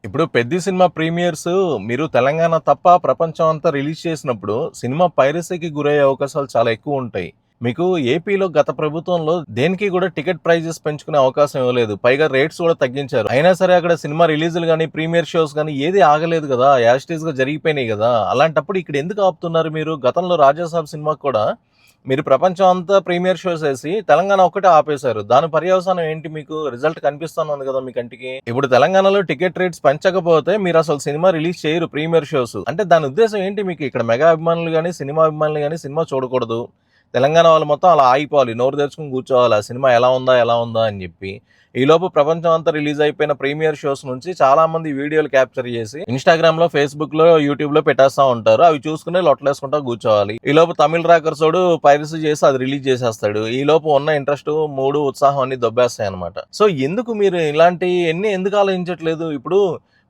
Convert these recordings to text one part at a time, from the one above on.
ఇప్పుడు 'Peddi' cinema premieres మీరు తెలంగాణ తప్ప ప్రపంచం అంతా రిలీజ్ చేసినప్పుడు సినిమా పైరసీకి గురయ్యే అవకాశాలు చాలా ఎక్కువుంటాయి. మీకు ఏపీలో గత ప్రభుత్వంలో దేనికి కూడా టికెట్ ప్రైజెస్ పెంచుకునే అవకాశం ఇవ్వలేదు. పైగా రేట్స్ కూడా తగ్గించారు. అయినా సరే అక్కడ సినిమా రిలీజులు గాని, ప్రీమియర్ షోస్ గాని ఏది ఆగలేదు గదా! యాజ్ ఇట్ ఈస్‌గా జరిగిపోయినాయి గదా! అలాంటప్పుడు ఇక్కడ ఎందుకు ఆపుతున్నారు మీరు? గతంలో 'రాజాసాబ్' సినిమాకి కూడా మీరు ప్రపంచం అంతా ప్రీమియర్ షోస్ ఏసి తెలంగాణ ఒక్కటే ఆపేశారు. దాని పర్యవసానం ఏంటి మీకు? రిజల్ట్ కనిపిస్తానే ఉంది కదా మీ కంటికి. ఇప్పుడు తెలంగాణలో టికెట్ రేట్స్ పెంచకపోతే మీరసలు సినిమా రిలీజ్ చేయరు ప్రీమియర్ షోస్. అంటే దాని ఉద్దేశ్యం ఏంటి మీకు? ఇక్కడ మెగా అభిమానులు గాని, సినిమా అభిమానులు గాని సినిమా చూడకూడదు. తెలంగాణ వాళ్ళు మొత్తం అలా ఆగిపోవాలి. నోరు తెరుచుకొని కూర్చోవాలి. ఆ సినిమా ఎలా ఉందా? ఎలా ఉందా? అని జెప్పి. ఈలోపు ప్రపంచం అంతా రిలీజ్ అయిపోయిన ప్రీమియర్ షోస్ నుంచి చాలా మంది వీడియోలు క్యాప్చర్ చేసి ఇన్‌స్టాగ్రామ్‌లో, ఫేస్‌బుక్‌లో, యూట్యూబ్‌లో పెట్టేస్తా ఉంటారు. అవి చూసుకుని లొట్టలేసుకుంటా కూర్చోవాలి. ఈలోపు తమిళ్ రాకర్సోడు పైరసీ చేసి అది రిలీజ్ చేసేస్తాడు. ఈలోపు ఉన్న ఇంట్రెస్ట్, మూడు, ఉత్సాహం అన్నీ దొబ్బేస్తాయన్నమాట. సో, ఎందుకు మీరు ఇలాంటియన్నీ ఎందుకు ఆలోచించట్లేదు? ఇప్పుడు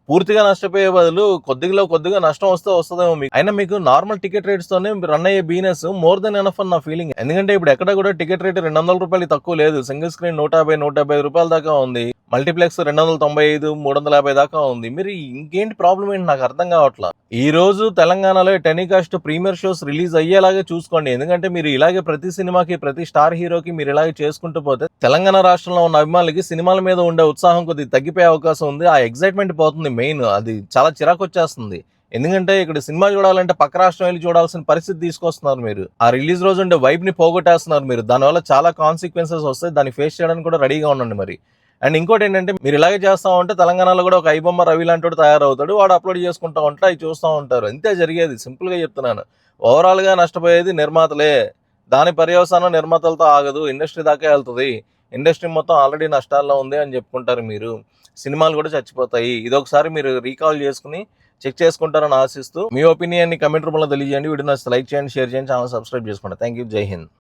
పూర్తిగా నష్టపోయే బదులు కొద్దిగలో కొద్దిగా నష్టం వస్తే వస్తదేమో మీకు. అయినా మీకు నార్మల్ టికెట్ రేట్స్‌తోనే రన్ అయ్యే బిజినెస్ మోర్ దెన్ ఎనఫ్ అని నా ఫీలింగ్. ఎందుకంటే ఇప్పుడు ఎక్కడ కూడా టికెట్ రేట్ రూ. 200 తక్కువ లేదు. సింగిల్ స్క్రీన్ 150, రూ. 175 దాకా ఉంది. మల్టీప్లెక్స్ 295, 350 దాకా ఉంది. మీరు ఇంకేంటి ప్రాబ్లమ్ ఏంటి నాకు అర్థం కావట్లా. ఈ రోజు తెలంగాణలో టెలికాస్ట్ ప్రీమియర్ షోస్ రిలీజ్ అయ్యేలాగే చూసుకోండి. ఎందుకంటే మీరు ఇలాగే ప్రతి సినిమాకి, ప్రతి స్టార్ హీరోకి మీరు ఇలాగే చేసుకుంటూ పోతే తెలంగాణ రాష్ట్రంలో ఉన్న అభిమానులకి సినిమాల మీద ఉండే ఉత్సాహం కొద్దిగా తగ్గిపోయే అవకాశం ఉంది. ఆ ఎక్సైట్మెంట్ పోతుంది మెయిన్. అది చాలా చిరాకొచ్చేస్తుంది. ఎందుకంటే ఇక్కడ సినిమా చూడాలంటే పక్క రాష్ట్రం వెళ్ళి చూడాల్సిన పరిస్థితి తీసుకొస్తున్నారు మీరు. ఆ రిలీజ్ రోజు ఉండే వైబ్ ని పోగొట్టేస్తున్నారు మీరు. దానివల్ల చాలా కాన్సిక్వెన్సెస్ వస్తాయి. దాన్ని ఫేస్ చేయడానికి కూడా రెడీగా ఉండండి మరి. అండ్ ఇంకోటి ఏంటంటే మీరు ఇలాగే చేస్తా ఉంటే తెలంగాణలో కూడా ఒక ఐబొమ్మ రవి లాంటి తయారవుతాడు. వాడు అప్లోడ్ చేసుకుంటా ఉంటాడు. అవి చూస్తూ ఉంటారు. అంతే జరిగేది. సింపుల్ గా చెప్తున్నాను. ఓవరాల్ గా నష్టపోయేది నిర్మాతలే. దాని పర్యవసానం నిర్మాతలతో ఆగదు. ఇండస్ట్రీ దాకా వెళ్తుంది. ఇండస్ట్రీ మొత్తం ఆల్రెడీ నష్టాల్లో ఉంది అని చెప్పుకుంటారు మీరు. సినిమాలు కూడా చచ్చిపోతాయి. ఇదొకసారి మీరు రీకాల్ చేసుకుని చెక్ చేసుకుంటారని ఆశిస్తూ మీ ఒపీనియన్ ని కమెంట్ రూపంలో తెలియజేయండి. వీడియో నచ్చితే లైక్ చేయండి, షేర్ చేయండి, ఛానల్ సబ్స్క్రైబ్ చేసుకోండి. Thank you. జై హింద్.